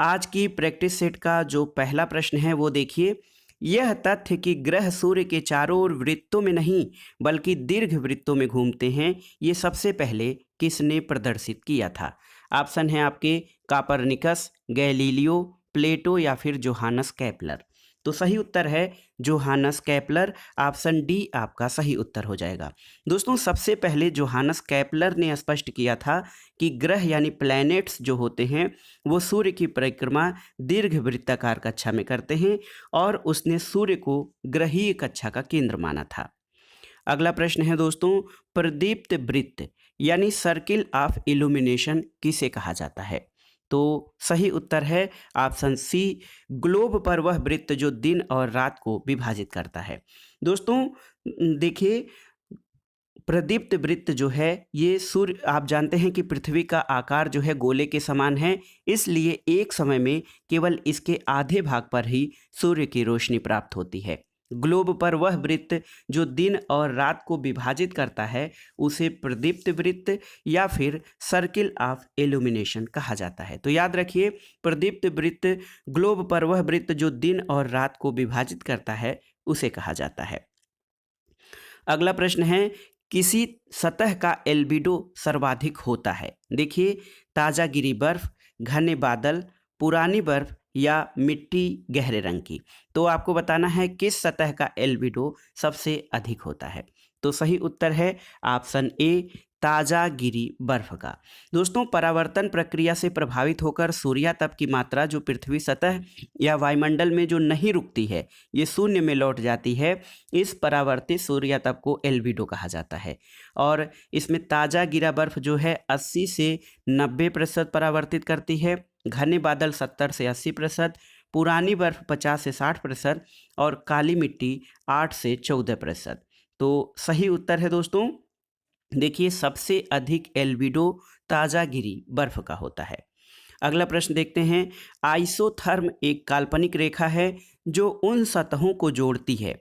आज की practice set का जो पहला प्रश्न है वो देखिए। यह तथ्य कि ग्रह सूर्य के चारों ओर वृत्तों में नहीं बल्कि दीर्घ वृत्तों में घूमते हैं, ये सबसे पहले किसने प्रदर्शित किया था? ऑप्शन है आपके कापरनिकस, गैलीलियो, प्लेटो या फिर जोहानस केपलर। तो सही उत्तर है जोहानस केपलर। ऑप्शन डी आपका सही उत्तर हो जाएगा। दोस्तों, सबसे पहले जोहानस केपलर ने स्पष्ट किया था कि ग्रह यानी प्लैनेट्स जो होते हैं वो सूर्य की परिक्रमा दीर्घ वृत्ताकार कक्षा में करते हैं और उसने सूर्य को ग्रहीय कक्षा का केंद्र माना था। अगला प्रश्न है दोस्तों, प्रदीप्त वृत्त यानी सर्किल ऑफ इल्यूमिनेशन किसे कहा जाता है? तो सही उत्तर है ऑप्शन सी, ग्लोब पर वह वृत्त जो दिन और रात को विभाजित करता है। दोस्तों देखिए, प्रदीप्त वृत्त जो है ये सूर्य, आप जानते हैं कि पृथ्वी का आकार जो है गोले के समान है, इसलिए एक समय में केवल इसके आधे भाग पर ही सूर्य की रोशनी प्राप्त होती है। ग्लोब पर वह वृत्त जो दिन और रात को विभाजित करता है उसे प्रदीप्त वृत्त या फिर सर्किल ऑफ इल्यूमिनेशन कहा जाता है। तो याद रखिए, प्रदीप्त वृत्त, ग्लोब पर वह वृत्त जो दिन और रात को विभाजित करता है उसे कहा जाता है। अगला प्रश्न है, किसी सतह का एल्बिडो सर्वाधिक होता है? देखिए, ताज़ा गिरी बर्फ, घने बादल, पुरानी बर्फ या मिट्टी गहरे रंग की। तो आपको बताना है किस सतह का एल्बिडो सबसे अधिक होता है। तो सही उत्तर है ऑप्शन ए, ताज़ा गिरी बर्फ का। दोस्तों, परावर्तन प्रक्रिया से प्रभावित होकर सूर्यातप की मात्रा जो पृथ्वी सतह या वायुमंडल में जो नहीं रुकती है, ये शून्य में लौट जाती है। इस परावर्तित सूर्यातप को एल्बिडो कहा जाता है और इसमें ताज़ा गिरा बर्फ जो है 80 से 90% परावर्तित करती है, घने बादल 70 से 80%, पुरानी बर्फ 50 से 60% और काली मिट्टी 8 से 14%। तो सही उत्तर है दोस्तों, देखिए, सबसे अधिक एल्बिडो ताज़ा गिरी बर्फ का होता है। अगला प्रश्न देखते हैं, आइसोथर्म एक काल्पनिक रेखा है जो उन सतहों को जोड़ती है।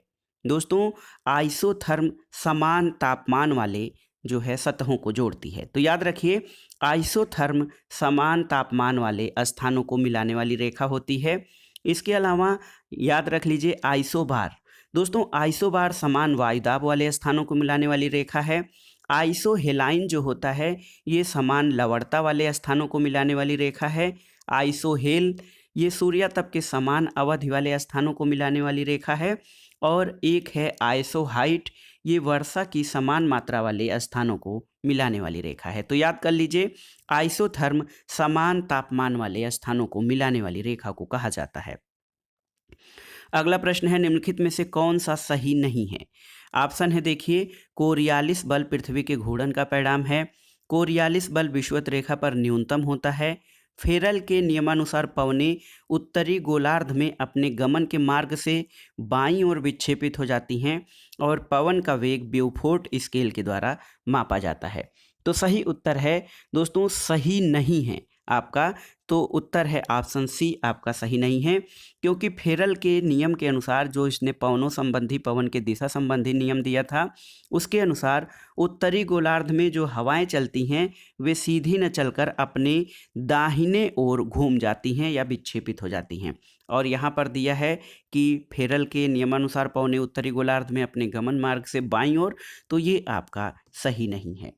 दोस्तों, आइसोथर्म समान तापमान वाले जो है सतहों को जोड़ती है। तो याद रखिए, आइसोथर्म समान तापमान वाले स्थानों को मिलाने वाली रेखा होती है। इसके अलावा याद रख लीजिए आइसोबार। दोस्तों, आइसोबार समान वायुदाब वाले स्थानों को मिलाने वाली रेखा है। आइसोहेलाइन जो होता है ये समान लवणता वाले स्थानों को मिलाने वाली रेखा है। आइसोहेल ये सूर्यातप के समान अवधि वाले स्थानों को मिलाने वाली रेखा है। और एक है आइसोहाइट, ये वर्षा की समान मात्रा वाले स्थानों को मिलाने वाली रेखा है। तो याद कर लीजिए, आइसोथर्म समान तापमान वाले स्थानों को मिलाने वाली रेखा को कहा जाता है। अगला प्रश्न है, निम्नलिखित में से कौन सा सही नहीं है? ऑप्शन है देखिए, कोरियालिस बल पृथ्वी के घूर्णन का परिणाम है, कोरियालिस बल विषुवत रेखा पर न्यूनतम होता है, फेरल के नियमानुसार पवनें उत्तरी गोलार्ध में अपने गमन के मार्ग से बाईं ओर विक्षेपित हो जाती हैं और पवन का वेग ब्यूफोर्ट स्केल के द्वारा मापा जाता है। तो सही उत्तर है दोस्तों, सही नहीं है आपका। तो उत्तर है ऑप्शन सी आपका सही नहीं है, क्योंकि फेरल के नियम के अनुसार जो इसने पवनों संबंधी, पवन के दिशा संबंधी नियम दिया था, उसके अनुसार उत्तरी गोलार्ध में जो हवाएं चलती हैं वे सीधी न चलकर अपने दाहिने ओर घूम जाती हैं या विक्षेपित हो जाती हैं। और यहाँ पर दिया है कि फेरल के नियमानुसार पवनें उत्तरी गोलार्ध में अपने गमन मार्ग से बाईं ओर, तो ये आपका सही नहीं है।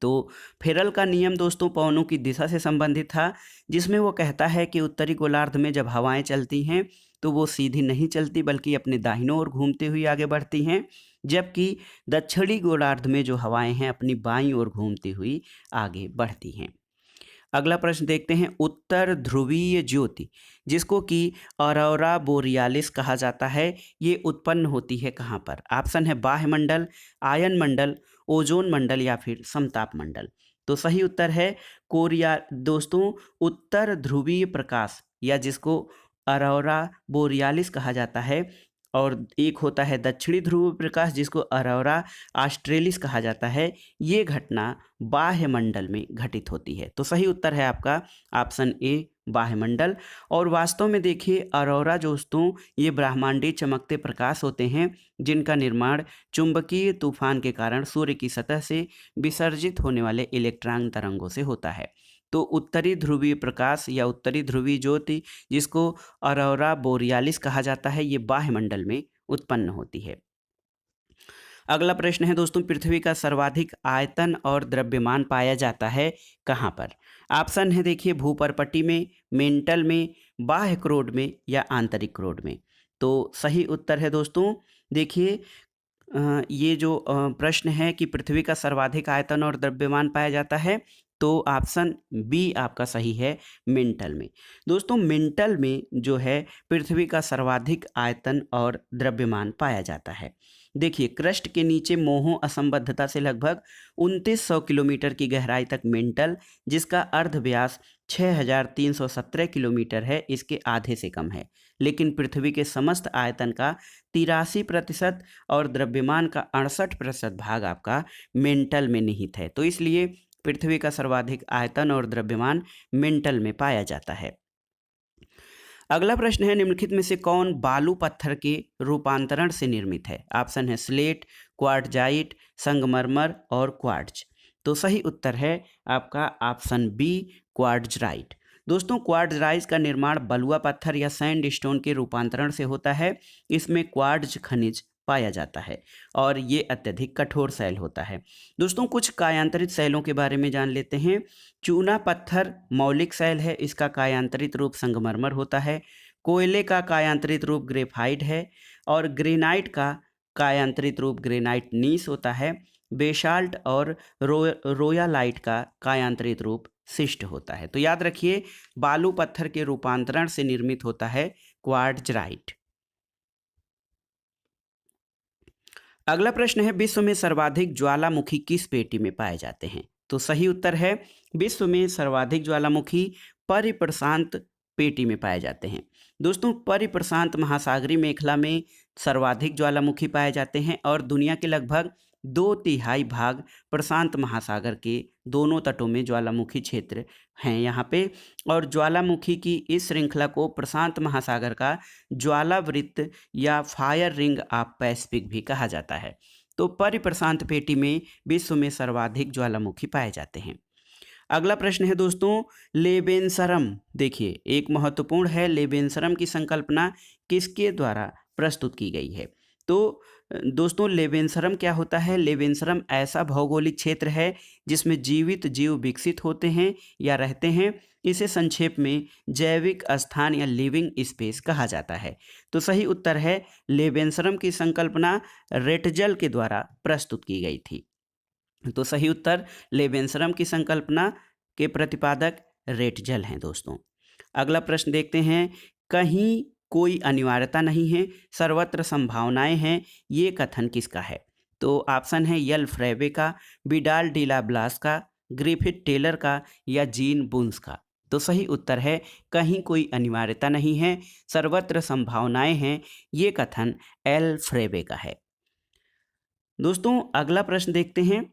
तो फेरल का नियम दोस्तों पवनों की दिशा से संबंधित था, जिसमें वो कहता है कि उत्तरी गोलार्ध में जब हवाएं चलती हैं तो वो सीधी नहीं चलती बल्कि अपने दाहिनों ओर घूमते हुए आगे बढ़ती हैं, जबकि दक्षिणी गोलार्ध में जो हवाएं हैं अपनी बाईं ओर घूमती हुई आगे बढ़ती हैं। अगला प्रश्न देखते हैं, उत्तर ध्रुवीय ज्योति जिसको कि ऑरोरा बोरियालिस कहा जाता है, ये उत्पन्न होती है कहाँ पर? ऑप्शन है बाह्य मंडल, आयन मंडल, ओजोन मंडल या फिर समताप मंडल। तो सही उत्तर है कोरिया दोस्तों, उत्तर ध्रुवीय प्रकाश या जिसको ऑरोरा बोरियालिस कहा जाता है, और एक होता है दक्षिणी ध्रुव प्रकाश जिसको ऑरोरा ऑस्ट्रेलिस कहा जाता है, ये घटना बाह्य मंडल में घटित होती है। तो सही उत्तर है आपका ऑप्शन ए, बाह्य मंडल। और वास्तव में देखिए, ऑरोरा दोस्तों ये ब्रह्मांडीय चमकते प्रकाश होते हैं जिनका निर्माण चुंबकीय तूफान के कारण सूर्य की सतह से विसर्जित होने वाले इलेक्ट्रॉन तरंगों से होता है। तो उत्तरी ध्रुवीय प्रकाश या उत्तरी ध्रुवीय ज्योति, जिसको अरोरा बोरियालिस कहा जाता है, ये बाह्यमंडल में उत्पन्न होती है। अगला प्रश्न है दोस्तों, पृथ्वी का सर्वाधिक आयतन और द्रव्यमान पाया जाता है कहाँ पर? ऑप्शन है देखिए, भूपर्पटी में, मेंटल में, बाह्य क्रोड में या आंतरिक क्रोड में। तो सही उत्तर है दोस्तों, देखिए ये जो प्रश्न है कि पृथ्वी का सर्वाधिक आयतन और द्रव्यमान पाया जाता है, तो ऑप्शन बी आपका सही है, मेंटल में। दोस्तों मेंटल में जो है पृथ्वी का सर्वाधिक आयतन और द्रव्यमान पाया जाता है। देखिए क्रस्ट के नीचे मोहो असंबद्धता से लगभग 2900 किलोमीटर की गहराई तक मेंटल, जिसका अर्ध व्यास 6317 किलोमीटर है, इसके आधे से कम है। लेकिन पृथ्वी के समस्त आयतन का 83% और द्रव्यमान का 68% भाग आपका मेंटल में निहित है। तो इसलिए पृथ्वी का सर्वाधिक आयतन और द्रव्यमान मेंटल में पाया जाता है। अगला प्रश्न है, निम्नलिखित में से कौन बालू पत्थर के रूपांतरण से निर्मित है? ऑप्शन है स्लेट, क्वार्टजाइट, संगमरमर और क्वार्ट्ज। तो सही उत्तर है आपका ऑप्शन बी, क्वार्टजाइट। दोस्तों क्वार्टजाइट का निर्माण बलुआ पत्थर या सैंडस्टोन के रूपांतरण से होता है। इसमें क्वार्ट्ज खनिज पाया जाता है और ये अत्यधिक कठोर शैल होता है। दोस्तों कुछ कायांतरित शैलों के बारे में जान लेते हैं। चूना पत्थर मौलिक शैल है, इसका कायांतरित रूप संगमरमर होता है। कोयले का कायांतरित रूप ग्रेफाइट है और ग्रेनाइट का कायांतरित रूप ग्रेनाइट नीस होता है। बेसाल्ट और रोयालाइट का कायांतरित रूप शिस्ट होता है। तो याद रखिए, बालू पत्थर के रूपांतरण से निर्मित होता है क्वार्टजाइट। अगला प्रश्न है, विश्व में सर्वाधिक ज्वालामुखी किस पेटी में पाए जाते हैं? तो सही उत्तर है, विश्व में सर्वाधिक ज्वालामुखी परिप्रशांत पेटी में पाए जाते हैं। दोस्तों परिप्रशांत महासागरीय मेखला में सर्वाधिक ज्वालामुखी पाए जाते हैं और दुनिया के लगभग 2/3 भाग प्रशांत महासागर के दोनों तटों में ज्वालामुखी क्षेत्र हैं यहाँ पे। और ज्वालामुखी की इस श्रृंखला को प्रशांत महासागर का ज्वालावृत्त या फायर रिंग ऑफ पैसिफिक भी कहा जाता है। तो परिप्रशांत पेटी में विश्व में सर्वाधिक ज्वालामुखी पाए जाते हैं। अगला प्रश्न है दोस्तों, लेबेनसरम। देखिए एक महत्वपूर्ण है, लेबेनसरम की संकल्पना किसके द्वारा प्रस्तुत की गई है? तो दोस्तों लेबेनसरम क्या होता है? लेबेनसरम ऐसा भौगोलिक क्षेत्र है जिसमें जीवित जीव विकसित होते हैं या रहते हैं। इसे संक्षेप में जैविक स्थान या लिविंग स्पेस कहा जाता है। तो सही उत्तर है, लेबेनसरम की संकल्पना रेटजल के द्वारा प्रस्तुत की गई थी। तो सही उत्तर, लेबेनसरम की संकल्पना के प्रतिपादक रेटजल हैं दोस्तों। अगला प्रश्न देखते हैं, कहीं कोई अनिवार्यता नहीं है, सर्वत्र संभावनाएं हैं, ये कथन किसका है? तो ऑप्शन है यल फ्रेवे का, विडाल डिला ब्लास का, ग्रिफिथ टेलर का या जीन बुन्स का। तो सही उत्तर है, कहीं कोई अनिवार्यता नहीं है, सर्वत्र संभावनाएं हैं, ये कथन एल फ्रेवे का है। दोस्तों अगला प्रश्न देखते हैं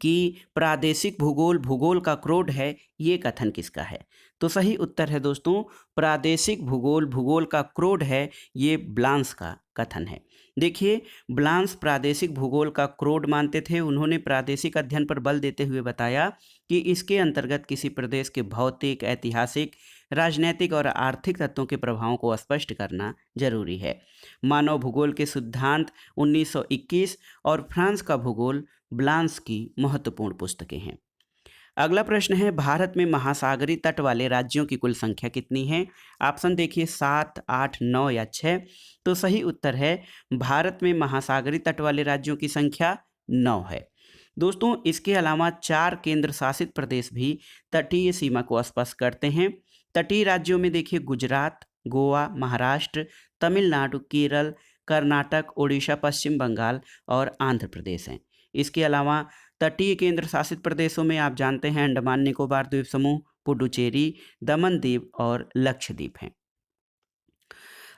कि प्रादेशिक भूगोल भूगोल का क्रोध है, ये कथन किसका है? तो सही उत्तर है दोस्तों, प्रादेशिक भूगोल भूगोल का क्रोध है, ये ब्लांस का कथन है। देखिए ब्लांस प्रादेशिक भूगोल का क्रोध मानते थे। उन्होंने प्रादेशिक अध्ययन पर बल देते हुए बताया कि इसके अंतर्गत किसी प्रदेश के भौतिक, ऐतिहासिक, राजनैतिक और आर्थिक तत्वों के प्रभावों को स्पष्ट करना जरूरी है। मानव भूगोल के सिद्धांत 1921 और फ्रांस का भूगोल ब्लांस की महत्वपूर्ण पुस्तकें हैं। अगला प्रश्न है, भारत में महासागरीय तट वाले राज्यों की कुल संख्या कितनी है? ऑप्शन देखिए 7, 8, 9 या 6। तो सही उत्तर है, भारत में महासागरीय तट वाले राज्यों की संख्या 9 है। दोस्तों इसके अलावा 4 केंद्र शासित प्रदेश भी तटीय सीमा को स्पर्श करते हैं। तटीय राज्यों में देखिए गुजरात, गोवा, महाराष्ट्र, तमिलनाडु, केरल, कर्नाटक, उड़ीसा, पश्चिम बंगाल और आंध्र प्रदेश हैं। इसके अलावा तटीय केंद्र शासित प्रदेशों में आप जानते हैं अंडमान निकोबार द्वीप समूह, पुडुचेरी, दमन द्वीप और लक्षद्वीप हैं।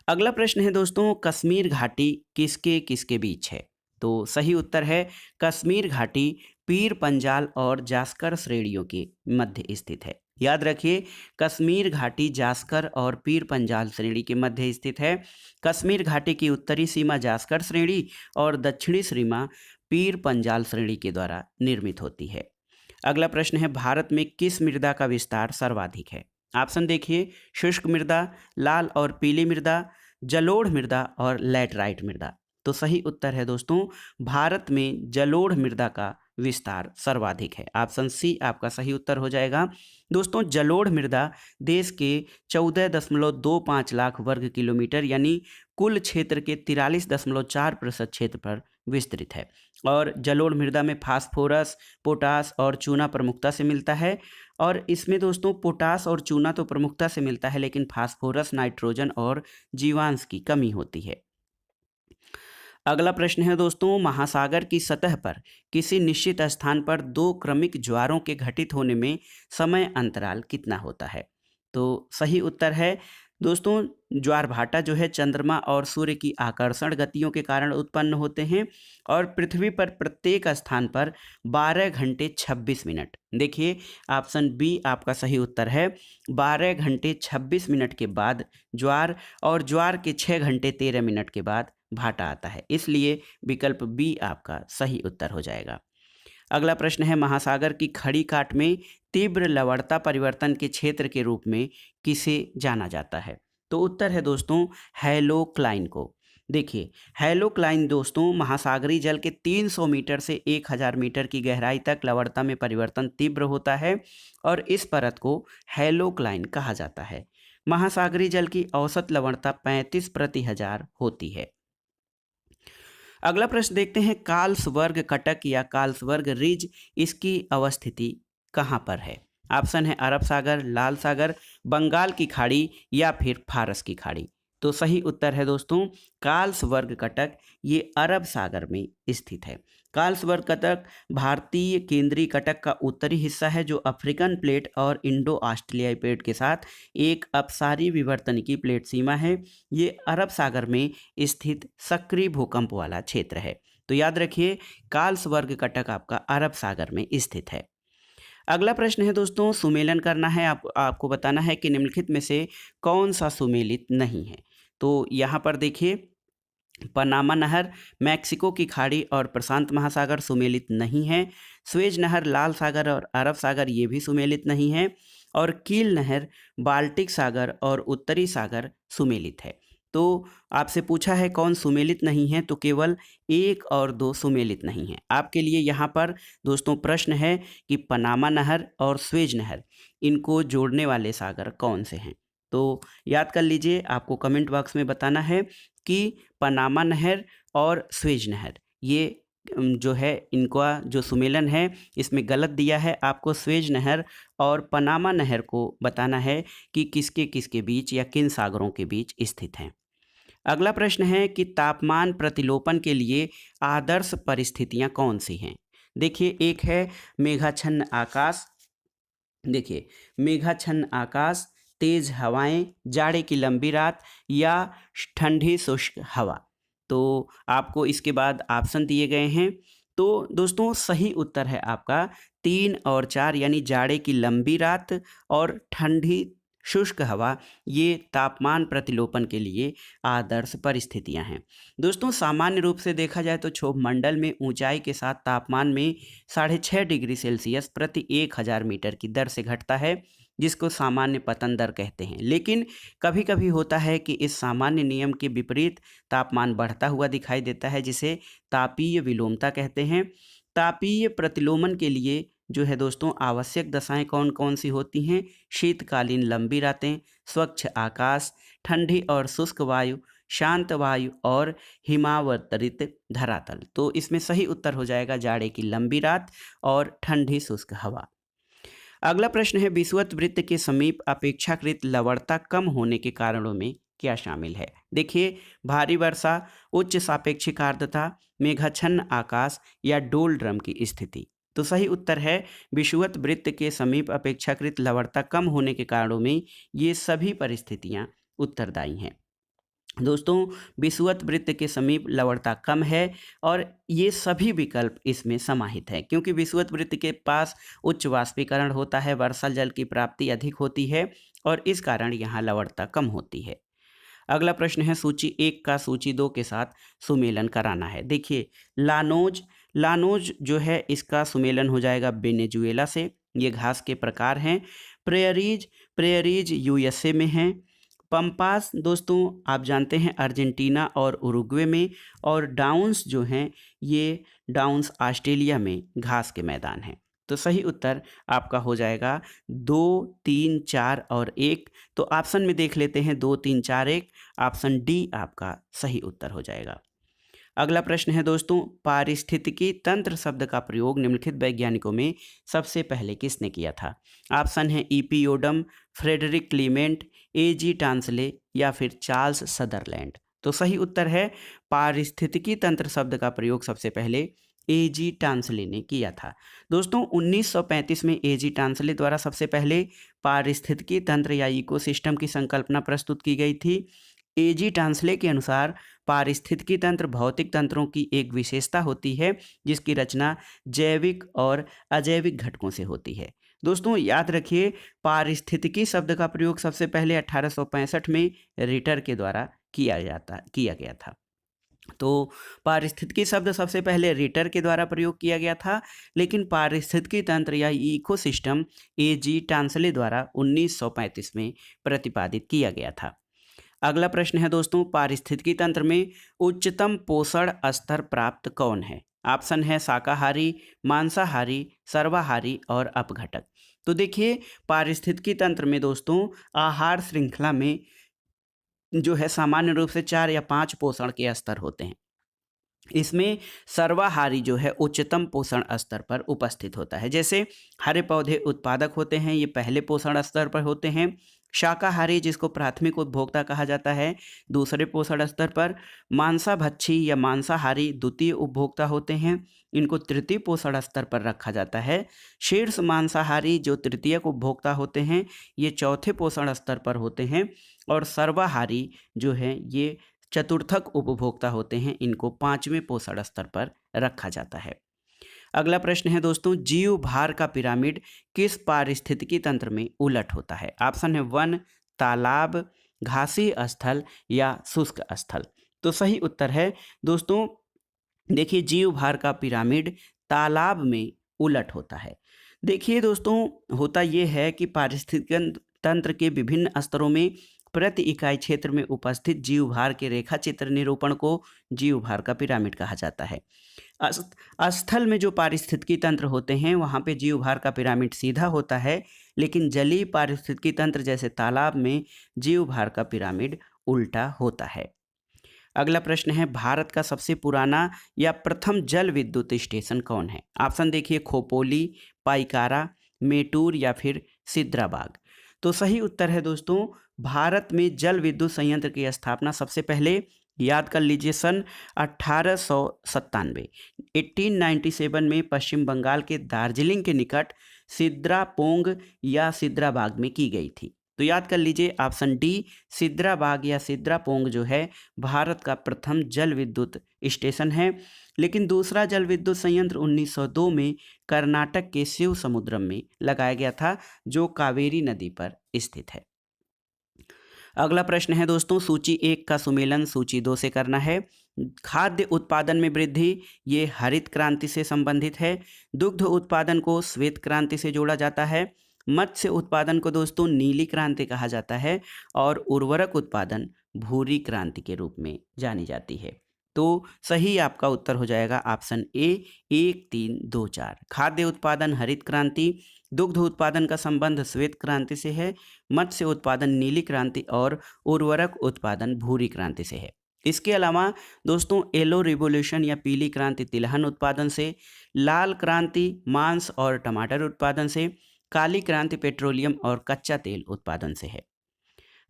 अगला प्रश्न है दोस्तों, कश्मीर घाटी किसके किसके बीच है? तो सही उत्तर है, कश्मीर घाटी पीर पंजाल और जास्कर श्रेणियों के मध्य स्थित है। याद रखिए, कश्मीर घाटी जास्कर और पीर पंजाल श्रेणी के मध्य स्थित है। कश्मीर घाटी की उत्तरी सीमा जास्कर श्रेणी और दक्षिणी सीमा पीर पंजाल श्रेणी के द्वारा निर्मित होती है। अगला प्रश्न है, भारत में किस मृदा का विस्तार सर्वाधिक है? ऑप्शन देखिए, शुष्क मृदा, लाल और पीली मृदा, जलोढ़ मृदा और लैटराइट मृदा। तो सही उत्तर है दोस्तों, भारत में जलोढ़ मृदा का विस्तार सर्वाधिक है। ऑप्शन सी आपका सही उत्तर हो जाएगा। दोस्तों, जलोढ़ मृदा देश के 14.25 लाख वर्ग किलोमीटर यानी कुल क्षेत्र के 43.4% क्षेत्र पर विस्तृत है। और जलोढ़ मृदा में फास्फोरस, पोटास और चूना प्रमुखता से मिलता है। और इसमें दोस्तों पोटास और चूना तो प्रमुखता से मिलता है, लेकिन फास्फोरस, नाइट्रोजन और जीवांश की कमी होती है। अगला प्रश्न है दोस्तों, महासागर की सतह पर किसी निश्चित स्थान पर दो क्रमिक ज्वारों के घटित होने में समय अंतराल कितना होता है? तो सही उत्तर है दोस्तों, ज्वारभाटा जो है चंद्रमा और सूर्य की आकर्षण गतियों के कारण उत्पन्न होते हैं और पृथ्वी पर प्रत्येक स्थान पर 12 घंटे 26 मिनट। देखिए, ऑप्शन बी आपका सही उत्तर है। 12 घंटे 26 मिनट के बाद ज्वार और ज्वार के 6 घंटे 13 मिनट के बाद भाटा आता है, इसलिए विकल्प बी आपका सही उत्तर हो जाएगा। अगला प्रश्न है, महासागर की खड़ी काट में तीव्र लवणता परिवर्तन के क्षेत्र के रूप में किसे जाना जाता है? तो उत्तर है दोस्तों, हैलोक्लाइन को। देखिए, हैलोक्लाइन दोस्तों महासागरीय जल के 300 मीटर से 1000 मीटर की गहराई तक लवणता में परिवर्तन तीव्र होता है और इस परत को हैलोक्लाइन कहा जाता है। महासागरीय जल की औसत लवणता 35/1000 होती है। अगला प्रश्न देखते हैं, कार्लसवर्ग कटक या कार्लसवर्ग रिज, इसकी अवस्थिति कहाँ पर है? ऑप्शन है अरब सागर, लाल सागर, बंगाल की खाड़ी या फिर फारस की खाड़ी। तो सही उत्तर है दोस्तों, कार्लसवर्ग कटक, ये अरब सागर में स्थित है। कार्लसवर्ग कटक भारतीय केंद्रीय कटक का उत्तरी हिस्सा है, जो अफ्रीकन प्लेट और इंडो ऑस्ट्रेलियाई प्लेट के साथ एक अपसारी विवर्तनिकी प्लेट सीमा है। ये अरब सागर में स्थित सक्रिय भूकंप वाला क्षेत्र है। तो याद रखिए, कार्लसवर्ग कटक आपका अरब सागर में स्थित है। अगला प्रश्न है दोस्तों, सुमेलन करना है, आपको बताना है कि निम्नलिखित में से कौन सा सुमेलित नहीं है। तो यहाँ पर देखिए, पनामा नहर, मैक्सिको की खाड़ी और प्रशांत महासागर सुमेलित नहीं है। स्वेज नहर, लाल सागर और अरब सागर ये भी सुमेलित नहीं है। और कील नहर, बाल्टिक सागर और उत्तरी सागर सुमेलित है। तो आपसे पूछा है कौन सुमेलित नहीं है, तो केवल 1 और 2 सुमेलित नहीं है। आपके लिए यहाँ पर दोस्तों प्रश्न है कि पनामा नहर और स्वेज नहर, इनको जोड़ने वाले सागर कौन से हैं? तो याद कर लीजिए, आपको कमेंट बॉक्स में बताना है कि पनामा नहर और स्वेज नहर ये जो है इनका जो सुमेलन है इसमें गलत दिया है। आपको स्वेज नहर और पनामा नहर को बताना है कि किसके किसके बीच या किन सागरों के बीच स्थित हैं। अगला प्रश्न है कि तापमान प्रतिलोपन के लिए आदर्श परिस्थितियां कौन सी हैं? देखिए, एक है मेघाच्छन्न आकाश। देखिए, मेघाच्छन्न आकाश, तेज हवाएं, जाड़े की लंबी रात या ठंडी शुष्क हवा। तो आपको इसके बाद ऑप्शन दिए गए हैं। तो दोस्तों सही उत्तर है आपका 3 और 4 यानी जाड़े की लंबी रात और ठंडी शुष्क हवा, ये तापमान प्रतिलोपन के लिए आदर्श परिस्थितियां हैं। दोस्तों सामान्य रूप से देखा जाए तो क्षोभ मंडल में ऊंचाई के साथ तापमान में 6.5 डिग्री सेल्सियस प्रति 1000 मीटर की दर से घटता है, जिसको सामान्य पतन दर कहते हैं। लेकिन कभी कभी होता है कि इस सामान्य नियम के विपरीत तापमान बढ़ता हुआ दिखाई देता है, जिसे तापीय विलोमता कहते हैं। तापीय प्रतिलोमन के लिए जो है दोस्तों आवश्यक दशाएं कौन कौन सी होती हैं? शीतकालीन लंबी रातें, स्वच्छ आकाश, ठंडी और शुष्क वायु, शांत वायु और हिमावतरित धरातल। तो इसमें सही उत्तर हो जाएगा जाड़े की लंबी रात और ठंडी शुष्क हवा। अगला प्रश्न है, विषुवत वृत्त के समीप अपेक्षाकृत लवणता कम होने के कारणों में क्या शामिल है? देखिए, भारी वर्षा, उच्च सापेक्षिक आर्द्रता, मेघाच्छन्न आकाश या डोल ड्रम की स्थिति। तो सही उत्तर है विषुवत वृत्त के समीप अपेक्षाकृत लवणता कम होने के कारणों में ये सभी परिस्थितियां उत्तरदायी हैं। दोस्तों विषुवत वृत्त के समीप लवणता कम है और ये सभी विकल्प इसमें समाहित है, क्योंकि विषुवत वृत्त के पास उच्च वाष्पीकरण होता है, वर्षा जल की प्राप्ति अधिक होती है और इस कारण यहाँ लवणता कम होती है। अगला प्रश्न है, सूची 1 का सूची 2 के साथ सुमेलन कराना है। देखिए, लानोज, लानोज जो है इसका सुमेलन हो जाएगा वेनेजुएला से। ये घास के प्रकार हैं। प्रेयरीज, प्रेयरीज यूएसए में हैं। पंपास दोस्तों आप जानते हैं अर्जेंटीना और उरुग्वे में। और डाउन्स जो हैं ये डाउन्स ऑस्ट्रेलिया में घास के मैदान हैं। तो सही उत्तर आपका हो जाएगा 2, 3, 4 और 1। तो ऑप्शन में देख लेते हैं 2, 3, 4, 1। ऑप्शन डी आपका सही उत्तर हो जाएगा। अगला प्रश्न है दोस्तों, पारिस्थितिकी तंत्र शब्द का प्रयोग निम्नलिखित वैज्ञानिकों में सबसे पहले किसने किया था? ऑप्शन है ईपी योडम, फ्रेडरिक क्लीमेंट, एजी टांसले या फिर चार्ल्स सदरलैंड। तो सही उत्तर है पारिस्थितिकी तंत्र शब्द का प्रयोग सबसे पहले एजी टांसले ने किया था। दोस्तों 1935 में एजी टांसले द्वारा सबसे पहले पारिस्थितिकी तंत्र या इकोसिस्टम की संकल्पना प्रस्तुत की गई थी। एजी टांसले के अनुसार पारिस्थितिकी तंत्र भौतिक तंत्रों की एक विशेषता होती है जिसकी रचना जैविक और अजैविक घटकों से होती है। दोस्तों याद रखिए पारिस्थितिकी शब्द का प्रयोग सबसे पहले 1865 में रिटर के द्वारा किया गया था। तो पारिस्थितिकी शब्द सबसे पहले रिटर के द्वारा प्रयोग किया गया था, लेकिन पारिस्थितिकी तंत्र या इकोसिस्टम एजी टांसले द्वारा 1935 में प्रतिपादित किया गया था। अगला प्रश्न है दोस्तों, पारिस्थितिकी तंत्र में उच्चतम पोषण स्तर प्राप्त कौन है? ऑप्शन है शाकाहारी, मांसाहारी, सर्वाहारी और अपघटक। तो देखिए पारिस्थितिकी तंत्र में दोस्तों आहार श्रृंखला में जो है सामान्य रूप से 4 या 5 पोषण के स्तर होते हैं। इसमें सर्वाहारी जो है उच्चतम पोषण स्तर पर उपस्थित होता है। जैसे हरे पौधे उत्पादक होते हैं, ये पहले पोषण स्तर पर होते हैं। शाकाहारी जिसको प्राथमिक उपभोक्ता कहा जाता है, दूसरे पोषण स्तर पर। मांसाभक्षी या मांसाहारी द्वितीय उपभोक्ता होते हैं, इनको तृतीय पोषण स्तर पर रखा जाता है। शीर्ष मांसाहारी जो तृतीयक उपभोक्ता होते हैं, ये चौथे पोषण स्तर पर होते हैं। और सर्वाहारी जो है ये चतुर्थक उपभोक्ता होते हैं, इनको 5वें पोषण स्तर पर रखा जाता है। अगला प्रश्न है दोस्तों, जीव भार का पिरामिड किस पारिस्थितिकी तंत्र में उलट होता है? ऑप्शन है वन, तालाब, घासी स्थल या शुष्क स्थल। तो सही उत्तर है दोस्तों देखिए जीव भार का पिरामिड तालाब में उलट होता है। देखिए दोस्तों होता यह है कि पारिस्थितिकी तंत्र के विभिन्न स्तरों में प्रति इकाई क्षेत्र में उपस्थित जीव भार के रेखा चित्र निरूपण को जीव भार का पिरामिड कहा जाता है। स्थल में जो पारिस्थितिकी तंत्र होते हैं वहाँ पे जीव भार का पिरामिड सीधा होता है, लेकिन जलीय पारिस्थितिकी तंत्र जैसे तालाब में जीव भार का पिरामिड उल्टा होता है। अगला प्रश्न है, भारत का सबसे पुराना या प्रथम जल विद्युत स्टेशन कौन है? ऑप्शन देखिए खोपोली, पाइकारा, मेटूर या फिर सिद्राबाग। तो सही उत्तर है दोस्तों भारत में जल विद्युत संयंत्र की स्थापना सबसे पहले याद कर लीजिए सन 1897 में पश्चिम बंगाल के दार्जिलिंग के निकट सिद्रापोंग या सिद्राबाग में की गई थी। तो याद कर लीजिए ऑप्शन डी सिद्राबाग या सिद्रापोंग जो है भारत का प्रथम जल विद्युत स्टेशन है। लेकिन दूसरा जल विद्युत संयंत्र 1902 में कर्नाटक के शिव समुद्रम में लगाया गया था जो कावेरी नदी पर स्थित है। अगला प्रश्न है दोस्तों, सूची 1 का सुमेलन सूची 2 से करना है। खाद्य उत्पादन में वृद्धि ये हरित क्रांति से संबंधित है। दुग्ध उत्पादन को श्वेत क्रांति से जोड़ा जाता है। मत्स्य उत्पादन को दोस्तों नीली क्रांति कहा जाता है और उर्वरक उत्पादन भूरी क्रांति के रूप में जानी जाती है। तो सही आपका उत्तर हो जाएगा ऑप्शन ए 1, 3, 2, 4। खाद्य उत्पादन हरित क्रांति, दुग्ध उत्पादन का संबंध श्वेत क्रांति से है, मत्स्य उत्पादन नीली क्रांति और उर्वरक उत्पादन भूरी क्रांति से है। इसके अलावा दोस्तों येलो रिवोल्यूशन या पीली क्रांति तिलहन उत्पादन से, लाल क्रांति मांस और टमाटर उत्पादन से, काली क्रांति पेट्रोलियम और कच्चा तेल उत्पादन से है।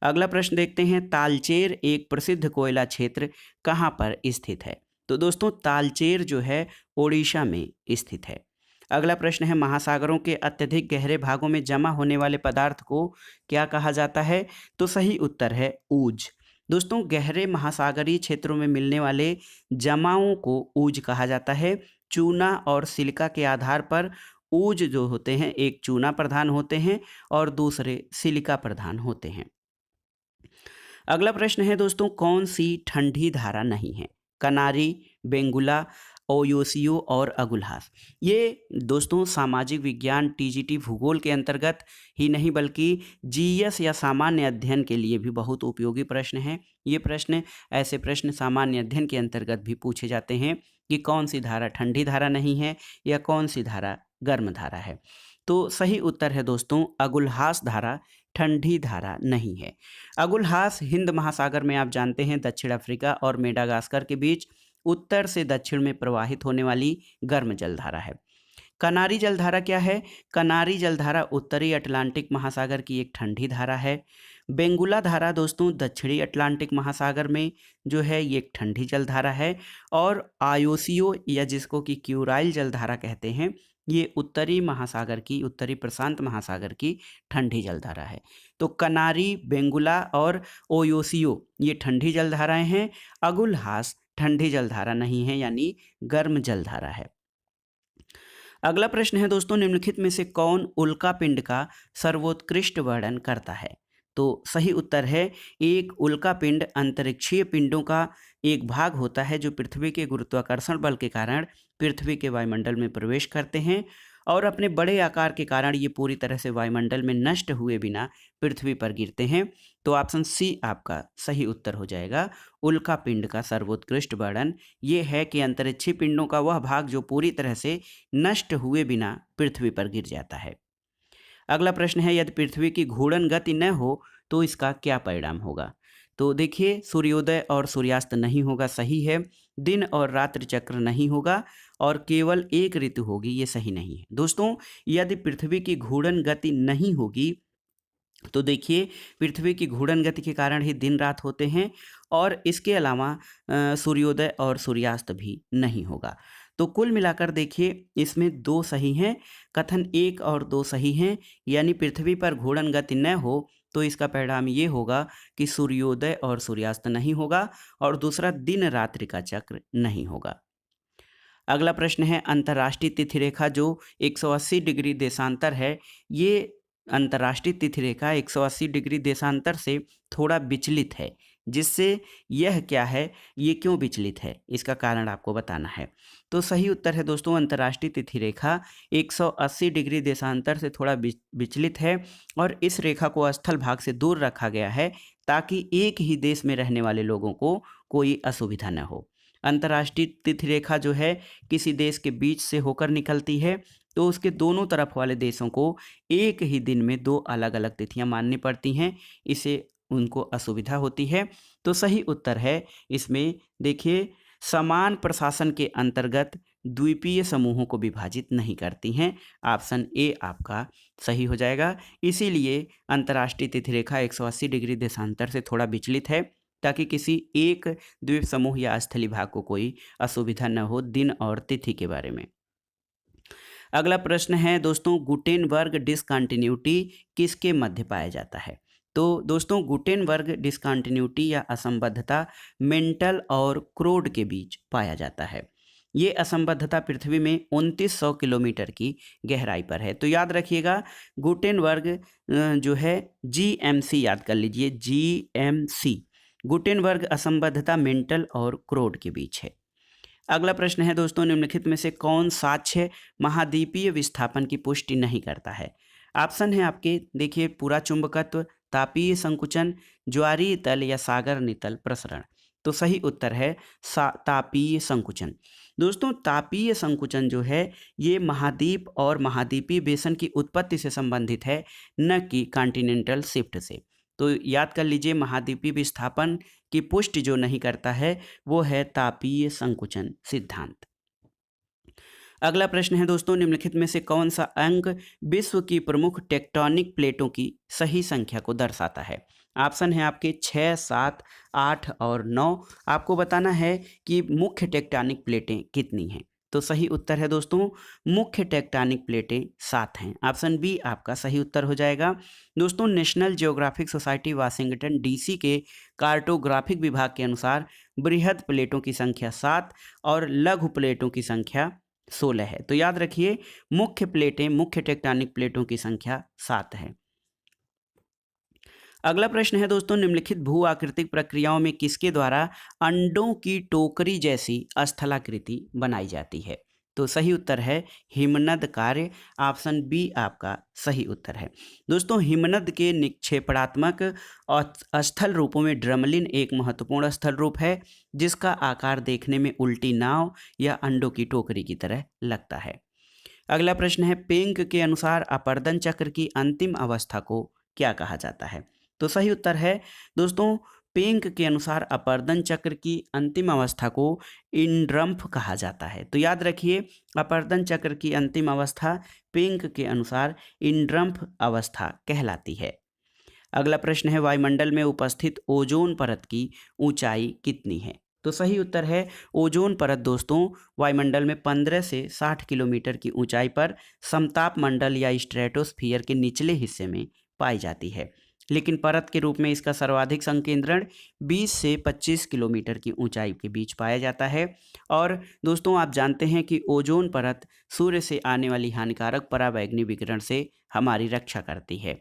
अगला प्रश्न देखते हैं, तालचेर एक प्रसिद्ध कोयला क्षेत्र कहाँ पर स्थित है? तो दोस्तों तालचेर जो है ओडिशा में स्थित है। अगला प्रश्न है, महासागरों के अत्यधिक गहरे भागों में जमा होने वाले पदार्थ को क्या कहा जाता है? तो सही उत्तर है ऊज। दोस्तों गहरे महासागरीय क्षेत्रों में मिलने वाले जमाओं को ऊज कहा जाता है। चूना और सिलिका के आधार पर ऊज जो होते हैं एक चूना प्रधान होते हैं और दूसरे सिलिका प्रधान होते हैं। अगला प्रश्न है दोस्तों, कौन सी ठंडी धारा नहीं है? कनारी, बेंगुला, ओयोसियो और अगुल्हास। ये दोस्तों सामाजिक विज्ञान टीजीटी भूगोल के अंतर्गत ही नहीं बल्कि जीएस या सामान्य अध्ययन के लिए भी बहुत उपयोगी प्रश्न हैं। ये प्रश्न ऐसे प्रश्न सामान्य अध्ययन के अंतर्गत भी पूछे जाते हैं कि कौन सी धारा ठंडी धारा नहीं है या कौन सी धारा गर्म धारा है। तो सही उत्तर है दोस्तों अगुल्हास धारा ठंडी धारा नहीं है। अगुल्हास हिंद महासागर में आप जानते हैं दक्षिण अफ्रीका और मेडागास्कर के बीच उत्तर से दक्षिण में प्रवाहित होने वाली गर्म जलधारा है। कनारी जलधारा क्या है? कनारी जलधारा उत्तरी अटलांटिक महासागर की एक ठंडी धारा है। बेंगुला धारा दोस्तों दक्षिणी अटलांटिक महासागर में जो है ये एक ठंडी जलधारा है। और आयोसियो या जिसको कि क्यूराइल जलधारा कहते हैं ये उत्तरी महासागर की, उत्तरी प्रशांत महासागर की ठंडी जलधारा है। तो कनारी, बेंगुला और ओयोसियो ये ठंडी जलधाराएं हैं। अगुल्हास ठंडी जलधारा नहीं है यानी गर्म जलधारा है। अगला प्रश्न है दोस्तों निम्नलिखित में से कौन उल्का पिंड का सर्वोत्कृष्ट वर्णन करता है? तो सही उत्तर है एक उल्का पिंड अंतरिक्षीय पिंडों का एक भाग होता है जो पृथ्वी के गुरुत्वाकर्षण बल के कारण पृथ्वी के वायुमंडल में प्रवेश करते हैं और अपने बड़े आकार के कारण ये पूरी तरह से वायुमंडल में नष्ट हुए बिना पृथ्वी पर गिरते हैं। तो ऑप्शन सी आपका सही उत्तर हो जाएगा। उल्का पिंड का सर्वोत्कृष्ट वर्णन ये है कि अंतरिक्षीय पिंडों का वह भाग जो पूरी तरह से नष्ट हुए बिना पृथ्वी पर गिर जाता है। अगला प्रश्न है यदि पृथ्वी की घूर्णन गति न हो तो इसका क्या परिणाम होगा? तो देखिए सूर्योदय और सूर्यास्त नहीं होगा, सही है। दिन और रात्रि चक्र नहीं होगा और केवल एक ऋतु होगी, ये सही नहीं है। दोस्तों यदि पृथ्वी की घूर्णन गति नहीं होगी तो देखिए पृथ्वी की घूर्णन गति के कारण ही दिन रात होते हैं और इसके अलावा सूर्योदय और सूर्यास्त भी नहीं होगा। तो कुल मिलाकर देखिए इसमें दो सही हैं, कथन 1 और 2 सही हैं, यानी पृथ्वी पर घूर्णन गति न हो तो इसका परिणाम ये होगा कि सूर्योदय और सूर्यास्त नहीं होगा और दूसरा दिन रात्रि का चक्र नहीं होगा। अगला प्रश्न है अंतर्राष्ट्रीय तिथि रेखा जो 180 डिग्री देशांतर है, ये अंतर्राष्ट्रीय तिथि रेखा 180 डिग्री देशांतर से थोड़ा विचलित है, जिससे यह क्या है, ये क्यों विचलित है, इसका कारण आपको बताना है। तो सही उत्तर है दोस्तों अंतर्राष्ट्रीय तिथि रेखा 180 डिग्री देशांतर से थोड़ा विचलित है और इस रेखा को स्थल भाग से दूर रखा गया है ताकि एक ही देश में रहने वाले लोगों को कोई असुविधा न हो। अंतर्राष्ट्रीय तिथि रेखा जो है किसी देश के बीच से होकर निकलती है तो उसके दोनों तरफ वाले देशों को एक ही दिन में दो अलग अलग तिथियां माननी पड़ती हैं, इसे उनको असुविधा होती है। तो सही उत्तर है इसमें देखिए समान प्रशासन के अंतर्गत द्वीपीय समूहों को विभाजित नहीं करती हैं। ऑप्शन ए आपका सही हो जाएगा। इसीलिए अंतर्राष्ट्रीय तिथि रेखा 180 डिग्री देशांतर से थोड़ा विचलित है ताकि किसी एक द्वीप समूह या स्थलीय भाग को कोई असुविधा न हो दिन और तिथि के बारे में। अगला प्रश्न है दोस्तों गुटेनबर्ग डिसकंटिन्यूटी किसके मध्य पाया जाता है? तो दोस्तों गुटेनबर्ग डिसकंटिन्यूटी या असंबद्धता मेंटल और क्रोड के बीच पाया जाता है। ये असंबद्धता पृथ्वी में 2900 किलोमीटर की गहराई पर है। तो याद रखिएगा गुटेनबर्ग जो है जीएमसी याद कर लीजिए, जीएमसी गुटेनबर्ग असंबद्धता मेंटल और क्रोड के बीच है। अगला प्रश्न है दोस्तों निम्नलिखित में से कौन साक्ष्य महाद्वीपीय विस्थापन की पुष्टि नहीं करता है? ऑप्शन है आपके देखिए पूरा चुंबकत्व, तापीय संकुचन, ज्वारीय तल या सागर नितल प्रसरण। तो सही उत्तर है तापीय संकुचन। दोस्तों तापीय संकुचन जो है ये महाद्वीप और महाद्वीपीय बेसन की उत्पत्ति से संबंधित है, न कि कॉन्टिनेंटल शिफ्ट से। तो याद कर लीजिए महाद्वीपीय विस्थापन की पुष्टि जो नहीं करता है वो है तापीय संकुचन सिद्धांत। अगला प्रश्न है दोस्तों निम्नलिखित में से कौन सा अंक विश्व की प्रमुख टेक्टोनिक प्लेटों की सही संख्या को दर्शाता है? ऑप्शन है आपके 6, 7, 8 और 9। आपको बताना है कि मुख्य टेक्टोनिक प्लेटें कितनी हैं। तो सही उत्तर है दोस्तों मुख्य टेक्टोनिक प्लेटें 7 हैं। ऑप्शन बी आपका सही उत्तर हो जाएगा। दोस्तों national geographic society Washington DC के कार्टोग्राफिक विभाग के अनुसार बृहद प्लेटों की संख्या 7 और लघु प्लेटों की संख्या 16 है। तो याद रखिए मुख्य टेक्टोनिक प्लेटों की संख्या 7 है। अगला प्रश्न है दोस्तों, निम्नलिखित भू आकृतिक प्रक्रियाओं में किसके द्वारा अंडों की टोकरी जैसी स्थलाकृति बनाई जाती है? तो सही उत्तर है हिमनद कार्य। ऑप्शन बी आपका सही उत्तर है। दोस्तों, हिमनद के निक्षेपणात्मक और स्थल रूपों में ड्रमलिन एक महत्वपूर्ण स्थल रूप है, जिसका आकार देखने में उल्टी नाव या अंडों की टोकरी की तरह लगता है। अगला प्रश्न है, पेंक के अनुसार अपर्दन चक्र की अंतिम अवस्था को क्या कहा जाता है? तो सही उत्तर है दोस्तों, पेंक के अनुसार अपर्दन चक्र की अंतिम अवस्था को इंड्रम्फ कहा जाता है। तो याद रखिए, अपर्दन चक्र की अंतिम अवस्था पेंक के अनुसार इंड्रम्फ अवस्था कहलाती है। अगला प्रश्न है, वायुमंडल में उपस्थित ओजोन परत की ऊंचाई कितनी है? तो सही उत्तर है ओजोन परत दोस्तों वायुमंडल में 15 से 60 किलोमीटर की ऊंचाई पर समताप मंडल या स्ट्रेटोस्फियर के निचले हिस्से में पाई जाती है, लेकिन परत के रूप में इसका सर्वाधिक संकेंद्रण 20 से 25 किलोमीटर की ऊंचाई के बीच पाया जाता है। और दोस्तों, आप जानते हैं कि ओजोन परत सूर्य से आने वाली हानिकारक पराबैंगनी विकिरण से हमारी रक्षा करती है।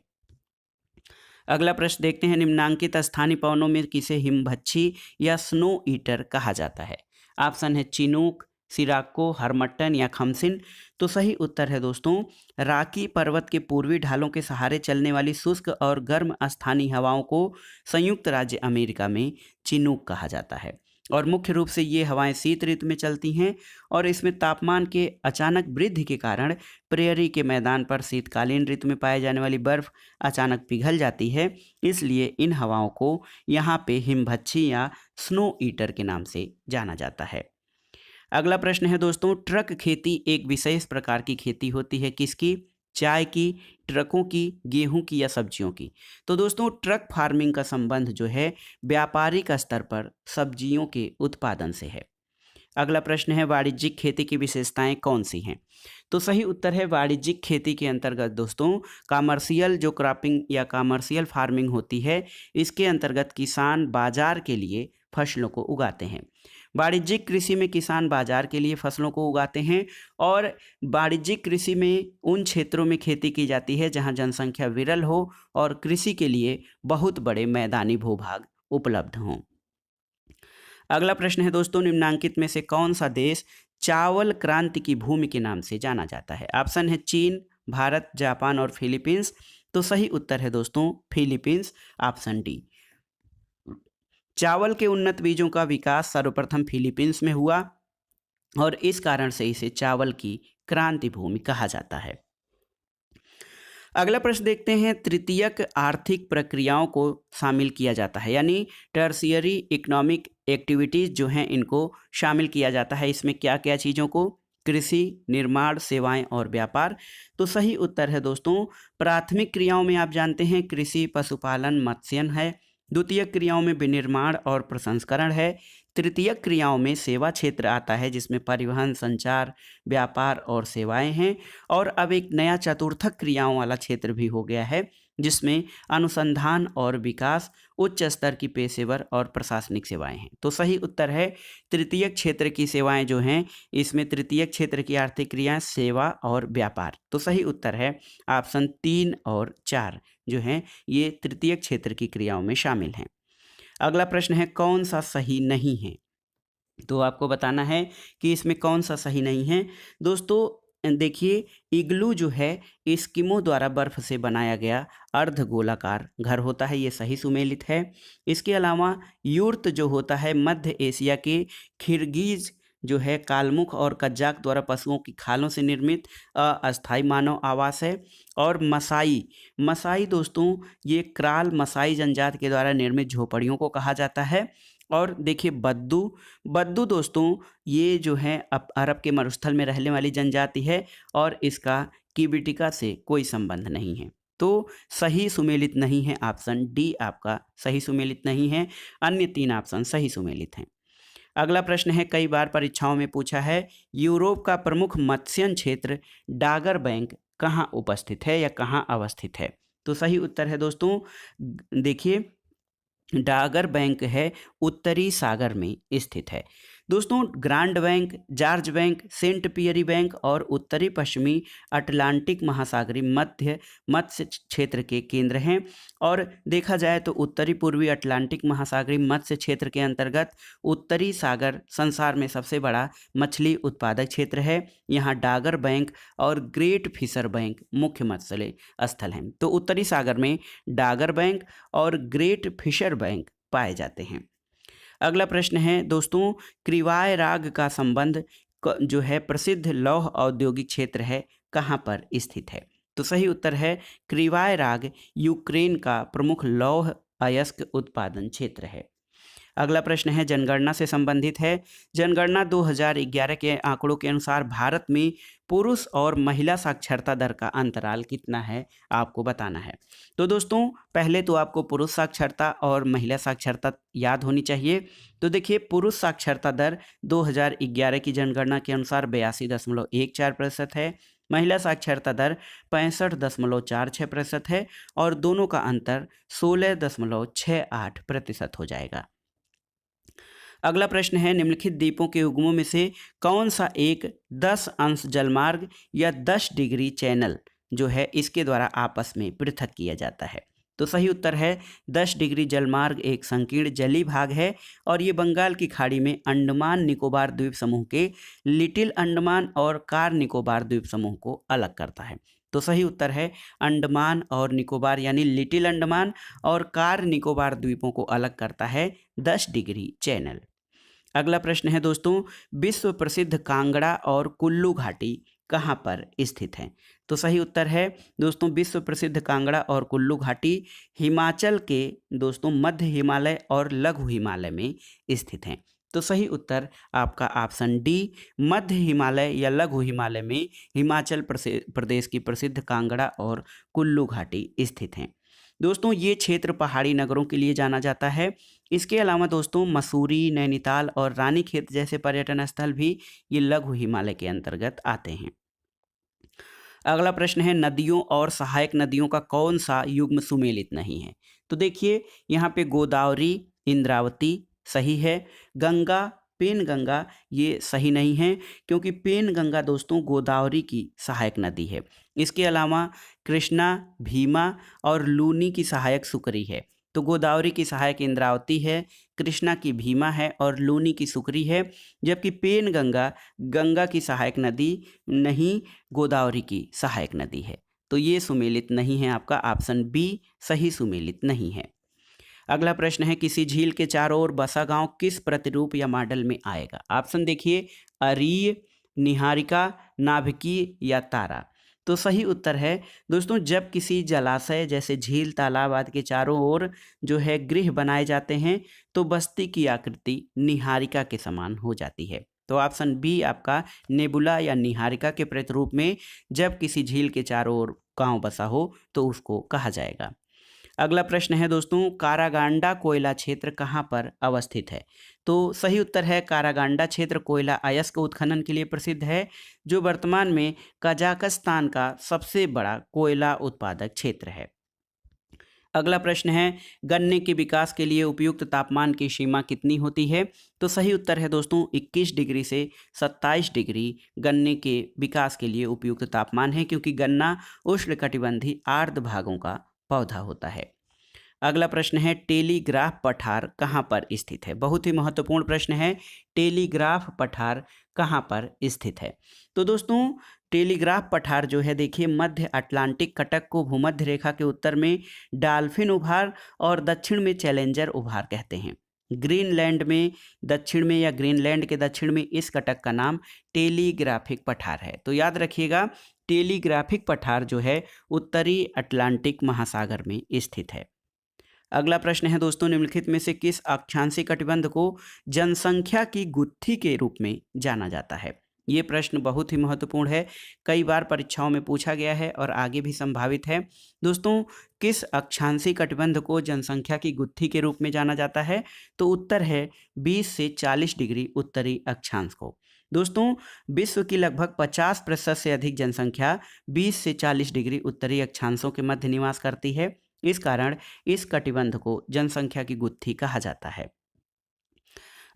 अगला प्रश्न देखते हैं, निम्नांकित स्थानीय पवनों में किसे हिमभच्छी या स्नो ईटर कहा जाता है? ऑप्शन है चिनूक, सिराको, हरमट्टन या खमसिन। तो सही उत्तर है दोस्तों, राकी पर्वत के पूर्वी ढालों के सहारे चलने वाली शुष्क और गर्म स्थानीय हवाओं को संयुक्त राज्य अमेरिका में चिनूक कहा जाता है। और मुख्य रूप से ये हवाएं शीत ऋतु में चलती हैं और इसमें तापमान के अचानक वृद्धि के कारण प्रेयरी के मैदान पर शीतकालीन ऋतु में पाए जाने वाली बर्फ अचानक पिघल जाती है, इसलिए इन हवाओं को यहाँ पे हिमभच्छी या स्नो ईटर के नाम से जाना जाता है। अगला प्रश्न है दोस्तों, ट्रक खेती एक विशेष प्रकार की खेती होती है, किसकी? चाय की, ट्रकों की, गेहूं की या सब्जियों की? तो दोस्तों, ट्रक फार्मिंग का संबंध जो है व्यापारिक स्तर पर सब्जियों के उत्पादन से है। अगला प्रश्न है, वाणिज्यिक खेती की विशेषताएं कौन सी हैं? तो सही उत्तर है वाणिज्यिक खेती के अंतर्गत दोस्तों कमर्शियल जो क्रॉपिंग या कमर्शियल फार्मिंग होती है, इसके अंतर्गत किसान बाजार के लिए फसलों को उगाते हैं। वाणिज्यिक कृषि में किसान बाजार के लिए फसलों को उगाते हैं और वाणिज्यिक कृषि में उन क्षेत्रों में खेती की जाती है जहां जनसंख्या विरल हो और कृषि के लिए बहुत बड़े मैदानी भूभाग उपलब्ध हों। अगला प्रश्न है दोस्तों, निम्नांकित में से कौन सा देश चावल क्रांति की भूमि के नाम से जाना जाता है? ऑप्शन है चीन, भारत, जापान और फिलीपींस। तो सही उत्तर है दोस्तों फिलीपींस, ऑप्शन डी। चावल के उन्नत बीजों का विकास सर्वप्रथम फिलीपींस में हुआ और इस कारण से इसे चावल की क्रांति भूमि कहा जाता है। अगला प्रश्न देखते हैं, तृतीयक आर्थिक प्रक्रियाओं को शामिल किया जाता है, यानी टर्शियरी इकोनॉमिक एक्टिविटीज़ जो हैं इनको शामिल किया जाता है। इसमें क्या क्या चीज़ों को? कृषि, निर्माण, सेवाएं और व्यापार। तो सही उत्तर है दोस्तों प्राथमिक क्रियाओं में आप जानते हैं कृषि, पशुपालन, मत्स्यन है। द्वितीयक क्रियाओं में विनिर्माण और प्रसंस्करण है। तृतीयक क्रियाओं में सेवा क्षेत्र आता है जिसमें परिवहन, संचार, व्यापार और सेवाएं हैं। और अब एक नया चतुर्थक क्रियाओं वाला क्षेत्र भी हो गया है जिसमें अनुसंधान और विकास, उच्च स्तर की पेशेवर और प्रशासनिक सेवाएं हैं। तो सही उत्तर है तृतीयक क्षेत्र की सेवाएं जो हैं इसमें तृतीयक क्षेत्र की आर्थिक क्रियाएं सेवा और व्यापार। तो सही उत्तर है ऑप्शन 3 और 4 जो हैं ये तृतीयक क्षेत्र की क्रियाओं में शामिल हैं। अगला प्रश्न है, कौन सा सही नहीं है? तो आपको बताना है कि इसमें कौन सा सही नहीं है। दोस्तों देखिए, इग्लू जो है एस्किमो द्वारा बर्फ से बनाया गया अर्धगोलाकार घर होता है, ये सही सुमेलित है। इसके अलावा यूर्त जो होता है मध्य एशिया के किर्गिज जो है कालमुख और कज्जाक द्वारा पशुओं की खालों से निर्मित अस्थायी मानव आवास है। और मसाई दोस्तों ये क्राल मसाई जनजाति के द्वारा निर्मित झोपड़ियों को कहा जाता है। और देखिए बद्दू दोस्तों ये जो है अरब के मरुस्थल में रहने वाली जनजाति है और इसका कीबिटिका से कोई संबंध नहीं है। तो सही सुमेलित नहीं है, ऑप्शन डी आपका सही सुमेलित नहीं है। अन्य 3 ऑप्शन सही सुमेलित हैं। अगला प्रश्न है, कई बार परीक्षाओं में पूछा है, यूरोप का प्रमुख मत्स्यन क्षेत्र डागर बैंक कहाँ उपस्थित है या कहाँ अवस्थित है? तो सही उत्तर है दोस्तों देखिए डागर बैंक है उत्तरी सागर में स्थित है। दोस्तों Grand Bank, George Bank, Saint Pierre Bank और उत्तरी पश्चिमी अटलांटिक महासागरीय मत्स्य क्षेत्र के केंद्र हैं। और देखा जाए तो उत्तरी पूर्वी अटलांटिक महासागरीय मत्स्य क्षेत्र के अंतर्गत उत्तरी सागर संसार में सबसे बड़ा मछली उत्पादक क्षेत्र है। यहाँ डागर बैंक और ग्रेट फिशर बैंक मुख्य मत्स्य स्थल हैं। तो उत्तरी सागर में डागर बैंक और ग्रेट फिशर बैंक पाए जाते हैं। अगला प्रश्न है दोस्तों, क्रिवाय राग का संबंध जो है प्रसिद्ध लौह औद्योगिक क्षेत्र है कहाँ पर स्थित है? तो सही उत्तर है क्रिवाय राग यूक्रेन का प्रमुख लौह अयस्क उत्पादन क्षेत्र है। अगला प्रश्न है जनगणना से संबंधित है। जनगणना 2011 के आंकड़ों के अनुसार भारत में पुरुष और महिला साक्षरता दर का अंतराल कितना है आपको बताना है। तो दोस्तों पहले तो आपको पुरुष साक्षरता और महिला साक्षरता याद होनी चाहिए। तो देखिए पुरुष साक्षरता दर 2011 की जनगणना के अनुसार 82.14% है। महिला साक्षरता दर 65.46% है और दोनों का अंतर 16.68% हो जाएगा। अगला प्रश्न है निम्नलिखित द्वीपों के उद्गमों में से कौन सा एक 10 अंश जलमार्ग या 10 डिग्री चैनल जो है इसके द्वारा आपस में पृथक किया जाता है? तो सही उत्तर है 10 डिग्री जलमार्ग एक संकीर्ण जलीय भाग है और ये बंगाल की खाड़ी में अंडमान निकोबार द्वीप समूह के लिटिल अंडमान और कार निकोबार द्वीप समूह को अलग करता है। तो सही उत्तर है अंडमान और निकोबार यानी लिटिल अंडमान और कार निकोबार द्वीपों को अलग करता है 10 डिग्री चैनल। अगला प्रश्न है दोस्तों, विश्व प्रसिद्ध कांगड़ा और कुल्लू घाटी कहाँ पर स्थित है? तो सही उत्तर है दोस्तों विश्व प्रसिद्ध कांगड़ा और कुल्लू घाटी हिमाचल के दोस्तों मध्य हिमालय और लघु हिमालय में स्थित हैं। तो सही उत्तर आपका ऑप्शन डी मध्य हिमालय या लघु हिमालय में हिमाचल प्रदेश की प्रसिद्ध कांगड़ा और कुल्लू घाटी स्थित हैं। दोस्तों ये क्षेत्र पहाड़ी नगरों के लिए जाना जाता है। इसके अलावा दोस्तों मसूरी, नैनीताल और रानीखेत जैसे पर्यटन स्थल भी ये लघु हिमालय के अंतर्गत आते हैं। अगला प्रश्न है नदियों और सहायक नदियों का कौन सा युग्म सुमेलित नहीं है? तो देखिए यहाँ पे गोदावरी, इंद्रावती सही है। गंगा, पेनगंगा ये सही नहीं है क्योंकि पेनगंगा दोस्तों गोदावरी की सहायक नदी है। इसके अलावा कृष्णा, भीमा और लूनी की सहायक सुकरी है। तो गोदावरी की सहायक इंद्रावती है, कृष्णा की भीमा है और लूनी की सुकरी है, जबकि पेनगंगा गंगा की सहायक नदी नहीं गोदावरी की सहायक नदी है। तो ये सुमेलित नहीं है, आपका ऑप्शन बी सही सुमेलित नहीं है। अगला प्रश्न है किसी झील के चारों ओर बसा गांव किस प्रतिरूप या मॉडल में आएगा? ऑप्शन देखिए अरीय, निहारिका, नाभिकीय या तारा। तो सही उत्तर है दोस्तों जब किसी जलाशय जैसे झील, तालाब आदि के चारों ओर जो है गृह बनाए जाते हैं तो बस्ती की आकृति निहारिका के समान हो जाती है। तो ऑप्शन बी आपका नेबुला या निहारिका के प्रतिरूप में जब किसी झील के चारों ओर गांव बसा हो तो उसको कहा जाएगा। अगला प्रश्न है दोस्तों कारागांडा कोयला क्षेत्र कहाँ पर अवस्थित है? तो सही उत्तर है कारागांडा क्षेत्र कोयला अयस्क उत्खनन के लिए प्रसिद्ध है, जो वर्तमान में कजाकिस्तान का सबसे बड़ा कोयला उत्पादक क्षेत्र है। अगला प्रश्न है गन्ने के विकास के लिए उपयुक्त तापमान की सीमा कितनी होती है? तो सही उत्तर है दोस्तों 21 डिग्री से 27 डिग्री गन्ने के विकास के लिए उपयुक्त तापमान है, क्योंकि गन्ना उष्णकटिबंधीय आर्द्र भागों का पौधा होता है। अगला प्रश्न है टेलीग्राफ पठार कहाँ पर स्थित है? बहुत ही महत्वपूर्ण प्रश्न है, टेलीग्राफ पठार कहाँ पर स्थित है? तो दोस्तों टेलीग्राफ पठार जो है देखिए मध्य अटलांटिक कटक को भूमध्य रेखा के उत्तर में डॉल्फिन उभार और दक्षिण में चैलेंजर उभार कहते हैं। ग्रीनलैंड में दक्षिण में या ग्रीनलैंड के दक्षिण में इस कटक का नाम टेलीग्राफिक पठार है। तो याद रखिएगा टेलीग्राफिक पठार जो है उत्तरी अटलांटिक महासागर में स्थित है। अगला प्रश्न है दोस्तों निम्नलिखित में से किस अक्षांशीय कटिबंध को जनसंख्या की गुत्थी के रूप में जाना जाता है? ये प्रश्न बहुत ही महत्वपूर्ण है, कई बार परीक्षाओं में पूछा गया है और आगे भी संभावित है। दोस्तों किस अक्षांशीय कटिबंध को जनसंख्या की गुत्थी के रूप में जाना जाता है? तो उत्तर है 20 से 40 डिग्री उत्तरी अक्षांश को। दोस्तों विश्व की लगभग 50% से अधिक जनसंख्या 20 से 40 डिग्री उत्तरी अक्षांशों के मध्य निवास करती है। इस कारण इस कटिबंध को जनसंख्या की गुत्थी कहा जाता है।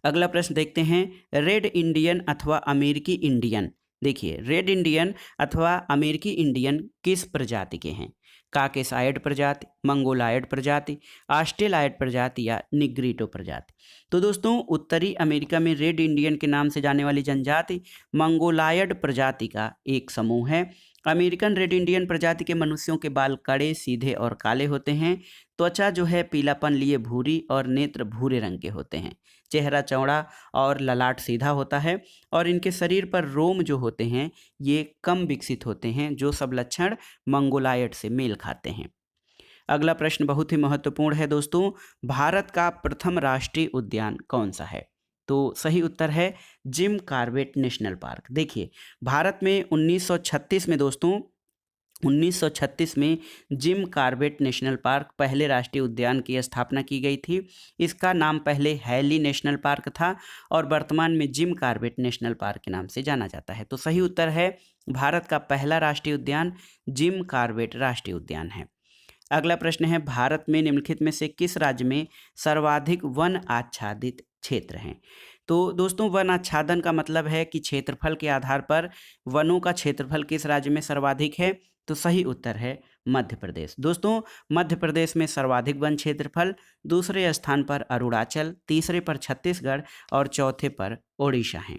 अगला प्रश्न देखते हैं, रेड इंडियन अथवा अमेरिकी इंडियन। देखिए, रेड इंडियन अथवा अमेरिकी इंडियन किस प्रजाति के हैं? काकेसाइड प्रजाति, मंगोलायड प्रजाति, ऑस्ट्रेलायड प्रजाति या निग्रीटो प्रजाति। तो दोस्तों, उत्तरी अमेरिका में रेड इंडियन के नाम से जाने वाली जनजाति मंगोलायड प्रजाति का एक समूह है। अमेरिकन रेड इंडियन प्रजाति के मनुष्यों के बाल कड़े, सीधे और काले होते हैं। त्वचा जो है पीलापन लिए भूरी और नेत्र भूरे रंग के होते हैं। चेहरा चौड़ा और ललाट सीधा होता है और इनके शरीर पर रोम जो होते हैं ये कम विकसित होते हैं, जो सब लक्षण मंगोलायड से मेल खाते हैं। अगला प्रश्न बहुत ही महत्वपूर्ण है दोस्तों, भारत का प्रथम राष्ट्रीय उद्यान कौन सा है? तो सही उत्तर है जिम कॉर्बेट नेशनल पार्क। देखिए, भारत में 1936 में दोस्तों 1936 में जिम कॉर्बेट नेशनल पार्क पहले राष्ट्रीय उद्यान की स्थापना की गई थी। इसका नाम पहले हैली नेशनल पार्क था और वर्तमान में जिम कॉर्बेट नेशनल पार्क के नाम से जाना जाता है। तो सही उत्तर है भारत का पहला राष्ट्रीय उद्यान जिम कॉर्बेट राष्ट्रीय उद्यान है। अगला प्रश्न है, भारत में निम्नलिखित में से किस राज्य में सर्वाधिक वन आच्छादित क्षेत्र हैं? तो दोस्तों, वन आच्छादन का मतलब है कि क्षेत्रफल के आधार पर वनों का क्षेत्रफल किस राज्य में सर्वाधिक है। तो सही उत्तर है मध्य प्रदेश। दोस्तों, मध्य प्रदेश में सर्वाधिक वन क्षेत्रफल, दूसरे स्थान पर अरुणाचल, तीसरे पर छत्तीसगढ़ और चौथे पर ओडिशा हैं।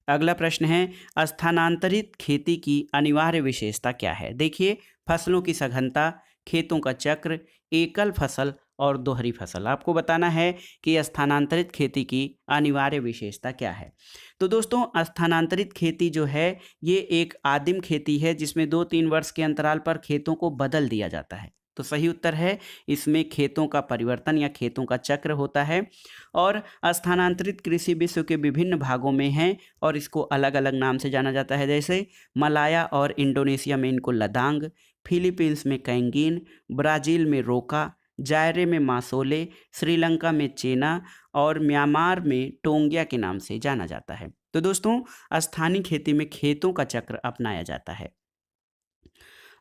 अगला प्रश्न है, स्थानांतरित खेती की अनिवार्य विशेषता क्या है? देखिए, फसलों की सघनता, खेतों का चक्र, एकल फसल और दोहरी फसल। आपको बताना है कि स्थानांतरित खेती की अनिवार्य विशेषता क्या है। तो दोस्तों, स्थानांतरित खेती जो है ये एक आदिम खेती है जिसमें 2-3 वर्ष के अंतराल पर खेतों को बदल दिया जाता है। तो सही उत्तर है इसमें खेतों का परिवर्तन या खेतों का चक्र होता है। और स्थानांतरित कृषि विश्व के विभिन्न भागों में है और इसको अलग अलग नाम से जाना जाता है, जैसे मलाया और इंडोनेशिया में इनको लदांग, फिलीपींस में कैंगीन, ब्राज़ील में रोका, जायरे में मासोले, श्रीलंका में चेना और म्यांमार में टोंगिया के नाम से जाना जाता है। तो दोस्तों, स्थानीय खेती में खेतों का चक्र अपनाया जाता है।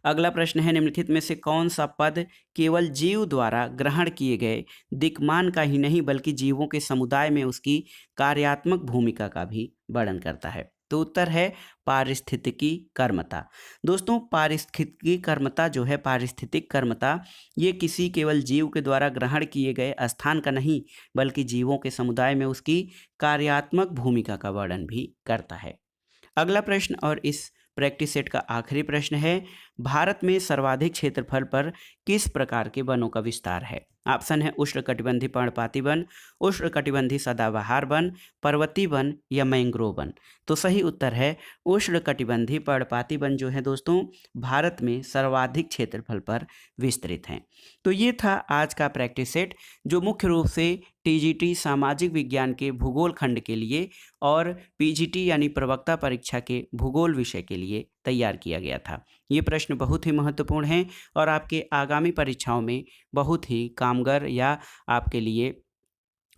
अगला प्रश्न है, निम्नलिखित में से कौन सा पद केवल जीव द्वारा ग्रहण किए गए दिक्मान का ही नहीं बल्कि जीवों के समुदाय में उसकी कार्यात्मक भूमिका का भी वर्णन करता है? तो उत्तर है पारिस्थितिकी कर्मता। दोस्तों, पारिस्थितिकी कर्मता जो है, पारिस्थितिक कर्मता, ये किसी केवल जीव के द्वारा ग्रहण किए गए स्थान का नहीं बल्कि जीवों के समुदाय में उसकी कार्यात्मक भूमिका का वर्णन भी करता है। अगला प्रश्न और इस प्रैक्टिस सेट का आखिरी प्रश्न है, भारत में सर्वाधिक क्षेत्रफल पर किस प्रकार के वनों का विस्तार है? ऑप्शन है उष्णकटिबंधीय पर्णपाती वन, उष्णकटिबंधीय सदाबहार वन, पर्वतीय वन या मैंग्रोव वन। तो सही उत्तर है उष्णकटिबंधीय पर्णपाती वन जो है दोस्तों भारत में सर्वाधिक क्षेत्रफल पर विस्तृत हैं। तो ये था आज का प्रैक्टिस सेट जो मुख्य रूप से टीजीटी सामाजिक विज्ञान के भूगोल खंड के लिए और पीजीटी यानी प्रवक्ता परीक्षा के भूगोल विषय के लिए तैयार किया गया था। ये प्रश्न बहुत ही महत्वपूर्ण हैं और आपके आगामी परीक्षाओं में बहुत ही कामगर या आपके लिए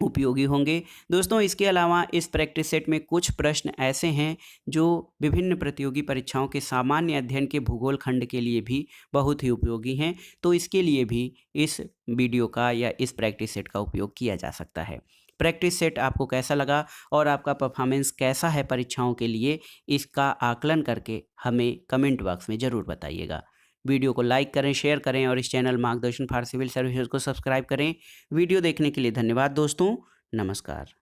उपयोगी होंगे। दोस्तों, इसके अलावा इस प्रैक्टिस सेट में कुछ प्रश्न ऐसे हैं जो विभिन्न प्रतियोगी परीक्षाओं के सामान्य अध्ययन के भूगोल खंड के लिए भी बहुत ही उपयोगी हैं। तो इसके लिए भी इस वीडियो का या इस प्रैक्टिस सेट का उपयोग किया जा सकता है। प्रैक्टिस सेट आपको कैसा लगा और आपका परफॉर्मेंस कैसा है परीक्षाओं के लिए, इसका आकलन करके हमें कमेंट बॉक्स में ज़रूर बताइएगा। वीडियो को लाइक करें, शेयर करें और इस चैनल मार्गदर्शन फॉर सिविल सर्विसेज को सब्सक्राइब करें। वीडियो देखने के लिए धन्यवाद दोस्तों। नमस्कार।